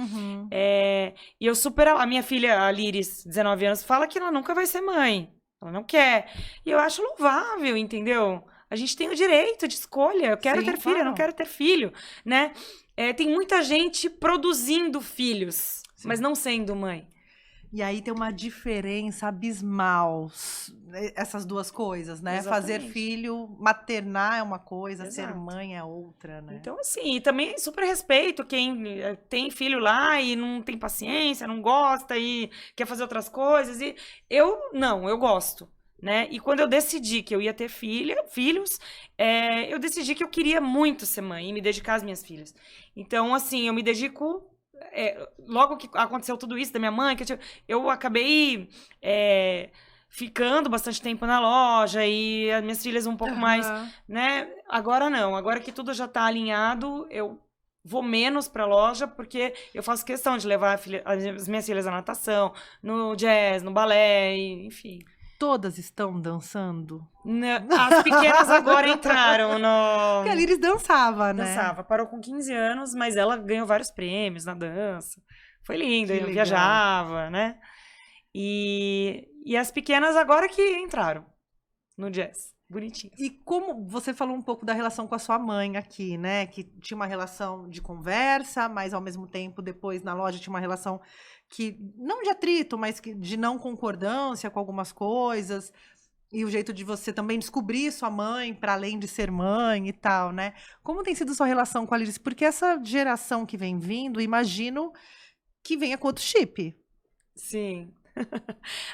E eu a minha filha, a Liris, 19 anos, fala que ela nunca vai ser mãe. Ela não quer. E eu acho louvável, entendeu? A gente tem o direito de escolha. Eu quero ter filho, eu não quero ter filho, né? Tem muita gente produzindo filhos, mas não sendo mãe. E aí tem uma diferença abismal, essas duas coisas, né? Exatamente. Fazer filho, maternar é uma coisa, ser mãe é outra, né? Então, assim, também super respeito quem tem filho lá e não tem paciência, não gosta e quer fazer outras coisas. E eu gosto, né? E quando eu decidi que eu ia ter filhos, eu decidi que eu queria muito ser mãe e me dedicar às minhas filhas. Então, assim, eu me dedico... logo que aconteceu tudo isso da minha mãe, que eu acabei ficando bastante tempo na loja e as minhas filhas um pouco mais, né? Agora não, agora que tudo já tá alinhado, eu vou menos pra loja, porque eu faço questão de levar as minhas filhas à natação, no jazz, no balé, enfim. Todas estão dançando? As pequenas agora entraram no... Porque a Liris dançava, né? Dançava, parou com 15 anos, mas ela ganhou vários prêmios na dança. Foi lindo, eu legal. Viajava, né? E as pequenas agora que entraram no jazz, bonitinhas. E como você falou um pouco da relação com a sua mãe aqui, né? Que tinha uma relação de conversa, mas ao mesmo tempo depois na loja tinha uma relação que, não de atrito, mas de não concordância com algumas coisas, e o jeito de você também descobrir sua mãe, para além de ser mãe e tal, né? Como tem sido sua relação com a Liris? Porque essa geração que vem vindo, imagino que venha com outro chip. Sim.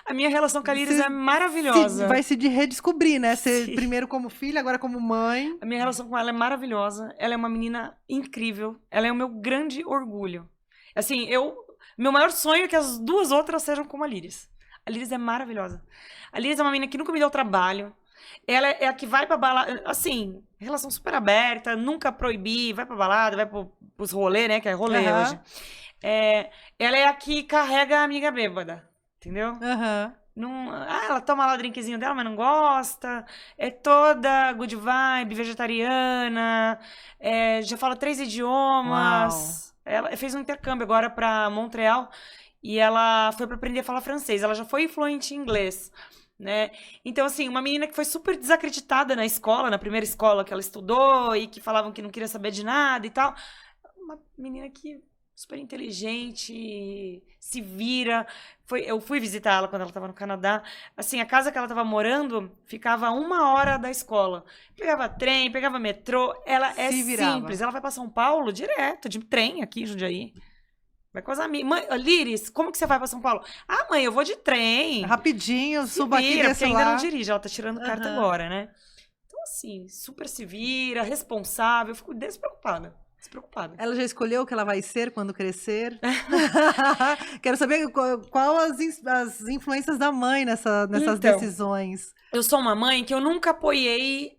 A minha relação com a Liris é maravilhosa. Vai se redescobrir, né? Você primeiro como filha, agora como mãe. A minha relação com ela é maravilhosa. Ela é uma menina incrível. Ela é o meu grande orgulho. Assim, meu maior sonho é que as duas outras sejam como a Liris. A Liris é maravilhosa. A Liris é uma menina que nunca me deu trabalho. Ela é a que vai pra balada, assim, relação super aberta, nunca proibir, vai pra balada, vai pros rolê, né, que é rolê hoje. Ela é a que carrega a amiga bêbada, entendeu? Não, ela toma lá o drinkzinho dela, mas não gosta. É toda good vibe, vegetariana, já fala 3 idiomas. Uau. Ela fez um intercâmbio agora pra Montreal e ela foi pra aprender a falar francês. Ela já foi fluente em inglês, né? Então, assim, uma menina que foi super desacreditada na escola, na primeira escola que ela estudou e que falavam que não queria saber de nada e tal. Uma menina que super inteligente, se vira. Eu fui visitar ela quando ela estava no Canadá. Assim, a casa que ela estava morando ficava a 1 hora da escola. Pegava trem, pegava metrô. Ela é simples. Ela vai para São Paulo direto, de trem aqui em Jundiaí. Vai com as amigas. Mãe, Liris, como que você vai para São Paulo? Ah, mãe, eu vou de trem. Rapidinho, suba aqui e desce lá. Porque ainda não dirige, ela tá tirando carta agora, né? Então, assim, super se vira, responsável. Eu fico despreocupada. Ela já escolheu o que ela vai ser quando crescer? Quero saber qual as influências da mãe nessas decisões. Eu sou uma mãe que eu nunca apoiei,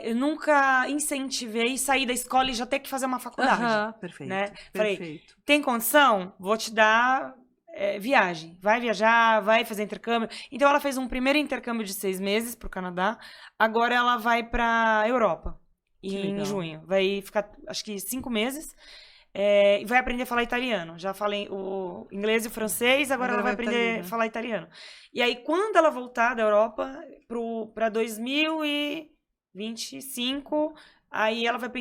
eu nunca incentivei sair da escola e já ter que fazer uma faculdade. Perfeito, né? perfeito. Falei, tem condição? Vou te dar viagem. Vai viajar, vai fazer intercâmbio. Então ela fez um primeiro intercâmbio de 6 meses pro Canadá. Agora ela vai pra Europa. Em junho. Vai ficar, acho que 5 meses. E vai aprender a falar italiano. Já falei o inglês e o francês, agora ela vai aprender a falar italiano. E aí, quando ela voltar da Europa para 2025, aí ela vai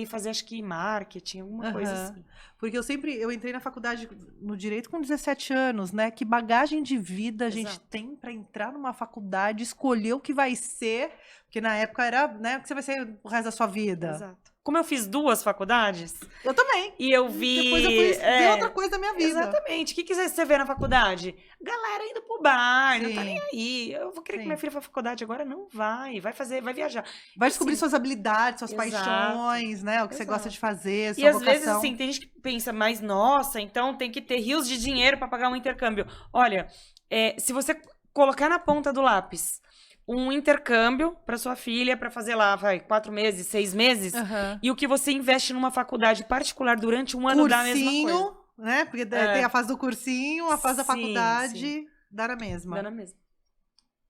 fazer, acho que, marketing, alguma coisa assim. Porque eu entrei na faculdade no Direito com 17 anos, né? Que bagagem de vida a gente tem para entrar numa faculdade, escolher o que vai ser, porque na época era, né, o que você vai ser o resto da sua vida. Exato. como eu fiz 2 faculdades... Eu também. E eu vi... Depois eu fui ver outra coisa da minha vida. Exatamente. O que você vê na faculdade? Galera indo pro bar, não tá nem aí. Eu vou querer que minha filha vá pra faculdade agora? Não vai. Vai viajar. Vai descobrir suas habilidades, suas paixões, né? O que você gosta de fazer, sua vocação. E às vezes, assim, tem gente que pensa, mas nossa, então tem que ter rios de dinheiro pra pagar um intercâmbio. Olha, se você colocar na ponta do lápis um intercâmbio para sua filha para fazer lá, 4 meses, 6 meses, e o que você investe numa faculdade particular durante um ano dá a mesma coisa. Né? Porque tem a fase do cursinho, a fase da faculdade, dá na mesma. Dá na mesma.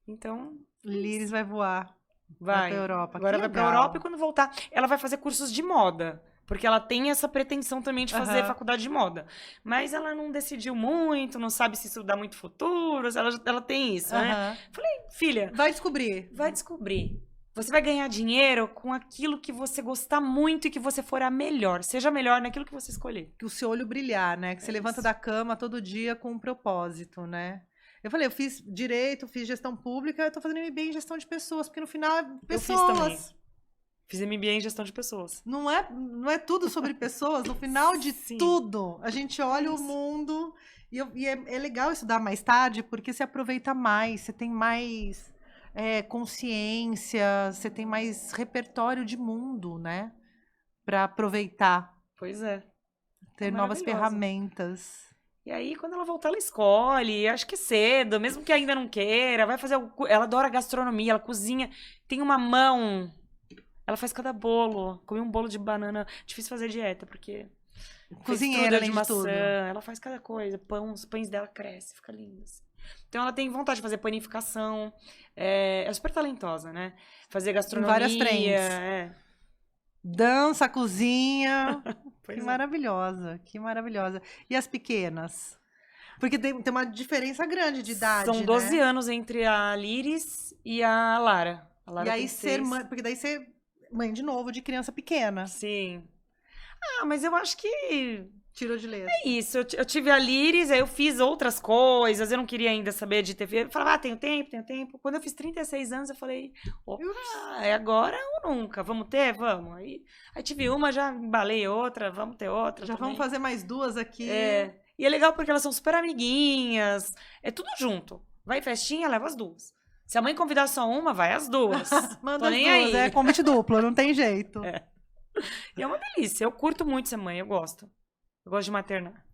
Então... Liris vai voar. Vai pra Europa. Agora vai pra Europa e quando voltar, ela vai fazer cursos de moda. Porque ela tem essa pretensão também de fazer faculdade de moda. Mas ela não decidiu muito, não sabe se isso dá muito futuro. Ela tem isso, né? Falei, filha... Vai descobrir. Vai descobrir. Você vai ganhar dinheiro com aquilo que você gostar muito e que você for a melhor. Seja melhor naquilo que você escolher. Que o seu olho brilhar, né? Que você levanta da cama todo dia com um propósito, né? Eu falei, eu fiz direito, fiz gestão pública, eu tô fazendo MBA em gestão de pessoas. Porque no final, pessoas... Eu fiz também. Fiz MBA em gestão de pessoas. Não é tudo sobre pessoas. No final de tudo, a gente olha o mundo e é legal estudar mais tarde porque você aproveita mais, você tem mais consciência, você tem mais repertório de mundo, né? Para aproveitar. Pois é. Ter novas ferramentas. E aí, quando ela voltar, ela escolhe. Acho que cedo, mesmo que ainda não queira. Vai fazer... Ela adora gastronomia, ela cozinha. Tem uma mão... Ela faz cada bolo. Comi um bolo de banana. Difícil fazer dieta, porque... Cozinheira, além de tudo. Ela faz cada coisa. Os pães dela crescem, fica lindo. Assim. Então, ela tem vontade de fazer panificação. É super talentosa, né? Fazer gastronomia. Em várias frentes. Dança, cozinha. Que maravilhosa, que maravilhosa. E as pequenas? Porque tem uma diferença grande de idade, São 12 anos entre a Liris e a Lara. A Lara e aí ser mãe... Porque daí você... Mãe de novo, de criança pequena. Sim. Mas eu acho que... Tirou de letra. É isso. Eu tive a Liris, aí eu fiz outras coisas. Eu não queria ainda saber de ter filho. Eu falava, tenho tempo. Quando eu fiz 36 anos, eu falei, opa, é agora ou nunca? Vamos ter? Vamos. Aí tive uma, já embalei outra, vamos ter outra. Já também. Vamos fazer mais 2 aqui. E é legal porque elas são super amiguinhas. É tudo junto. Vai festinha, leva as 2. Se a mãe convidar só uma, vai as 2. Manda as 2, é convite duplo, não tem jeito. E é uma delícia, eu curto muito ser mãe, eu gosto. Eu gosto de maternar.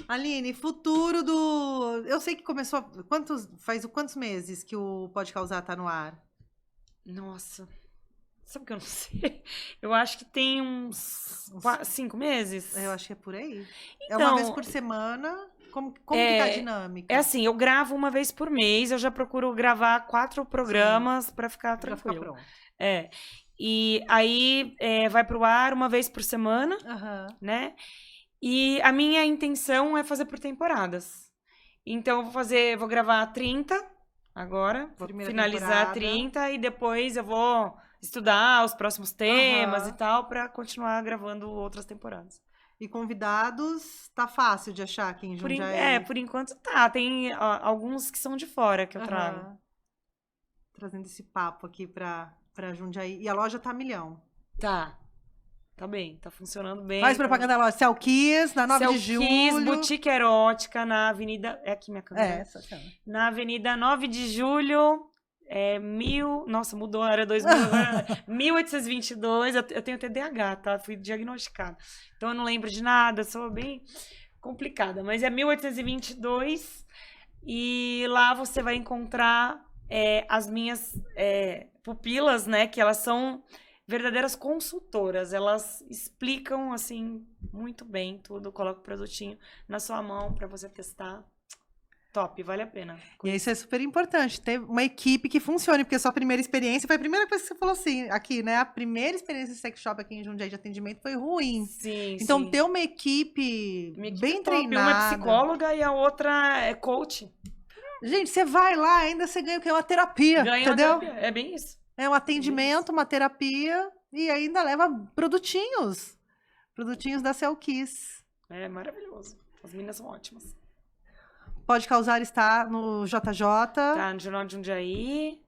Aline, futuro do... Eu sei que começou... Quantos meses que o Pode Causar tá no ar? Nossa, sabe o que eu não sei? Eu acho que tem uns 5 meses. Eu acho que é por aí. Então, é uma vez por semana... Como que tá a dinâmica? É assim, eu gravo uma vez por mês, eu já procuro gravar 4 programas para ficar tranquilo. Pra ficar pronto. E aí vai pro ar uma vez por semana, né? E a minha intenção é fazer por temporadas. Então eu vou gravar 30 agora, vou finalizar 30 e depois eu vou estudar os próximos temas e tal para continuar gravando outras temporadas. E convidados, tá fácil de achar aqui em Jundiaí? Por enquanto tá. Tem alguns que são de fora que eu trago. Trazendo esse papo aqui pra Jundiaí. E a loja tá 1 milhão. Tá bem. Tá funcionando bem. Faz propaganda da loja. Celquiz, na 9 de julho. Celquiz, Boutique Erótica, na Avenida... É aqui minha câmera. Essa chama. Na Avenida 9 de julho... Nossa, mudou, era 2000, agora 1822, eu tenho TDAH, tá? Fui diagnosticada. Então eu não lembro de nada, sou bem complicada. Mas é 1822 e lá você vai encontrar as minhas pupilas, né? Que elas são verdadeiras consultoras. Elas explicam, assim, muito bem tudo. Coloca o produtinho na sua mão para você testar. Top, vale a pena. E isso é super importante, ter uma equipe que funcione, porque a sua primeira experiência foi a primeira coisa que você falou assim, aqui, né? A primeira experiência de sex shop aqui em Jundiaí de atendimento foi ruim. Sim, então, ter uma equipe bem treinada. Uma é psicóloga e a outra é coach. Gente, você vai lá, ainda você ganha o quê? Uma terapia, entendeu? Uma terapia. É bem isso. É um atendimento, uma terapia e ainda leva produtinhos. Produtinhos da Celquiz. É maravilhoso. As meninas são ótimas. Pode Causar está no JJ. Tá no Jornal de Jundiaí,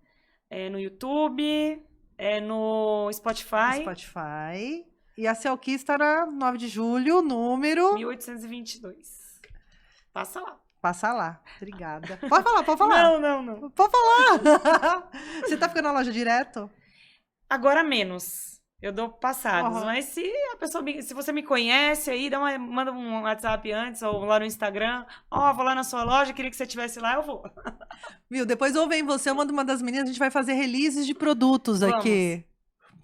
no YouTube, É no Spotify. Spotify. E a Cellkiss tá na 9 de julho, número... 1822. Passa lá. Passa lá. Obrigada. Pode falar, pode falar. Não. Pode falar. Você tá ficando na loja direto? Agora menos. Eu dou passadas, mas se você me conhece aí, manda um WhatsApp antes ou lá no Instagram, vou lá na sua loja, queria que você estivesse lá, eu vou. Viu, depois ou vem você, eu mando uma das meninas, a gente vai fazer releases de produtos aqui.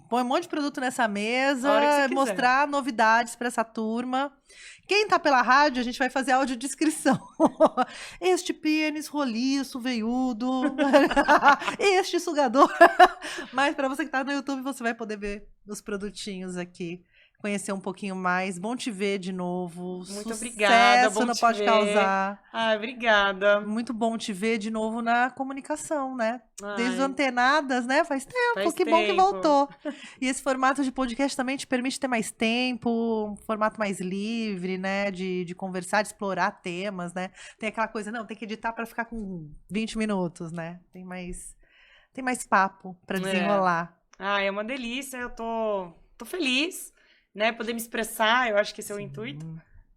Põe um monte de produto nessa mesa, mostrar novidades para essa turma. Quem tá pela rádio, a gente vai fazer audiodescrição. Este pênis roliço, veiudo, este sugador. Mas para você que tá no YouTube, você vai poder ver os produtinhos aqui. Conhecer um pouquinho mais. Bom te ver de novo. Muito obrigada. Bom não pode causar. Obrigada. Muito bom te ver de novo na comunicação, né? Desde o Antenadas, né? Faz tempo. Que bom que voltou. E esse formato de podcast também te permite ter mais tempo, um formato mais livre, né? De conversar, de explorar temas, né? Tem aquela coisa, não, tem que editar para ficar com 20 minutos, né? Tem mais papo para desenrolar. É uma delícia. Eu tô feliz. Né, poder me expressar, eu acho que esse é o intuito,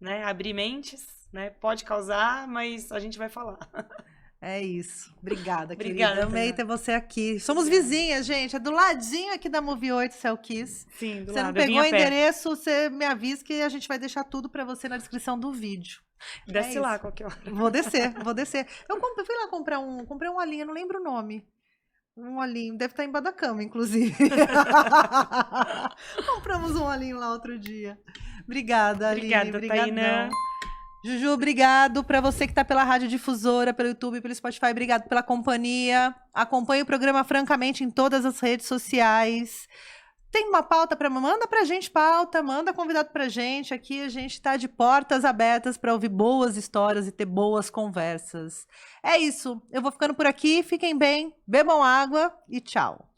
né, abrir mentes, né, pode causar, mas a gente vai falar. É isso. Obrigada, querida. Amei ter você aqui. Somos vizinhas, gente, é do ladinho aqui da Movie 8 Cellkiss. Sim, do lado. Você não pegou o endereço, você me avisa que a gente vai deixar tudo pra você na descrição do vídeo. Desce lá qualquer hora. Vou descer. Eu fui lá comprei um olhinho, não lembro o nome. Um olhinho, deve estar embaixo da cama, inclusive. Compramos um olhinho lá outro dia. Obrigada, Aline. Obrigada, Tainá. Juju, obrigado para você que está pela Rádio Difusora, pelo YouTube, pelo Spotify. Obrigado pela companhia. Acompanhe o programa francamente em todas as redes sociais. Tem uma pauta para manda pra gente pauta, manda convidado pra gente. Aqui a gente tá de portas abertas para ouvir boas histórias e ter boas conversas. É isso. Eu vou ficando por aqui. Fiquem bem, bebam água e tchau.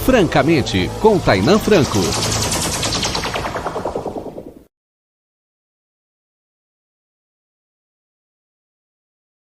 Francamente, com Tainá Franco.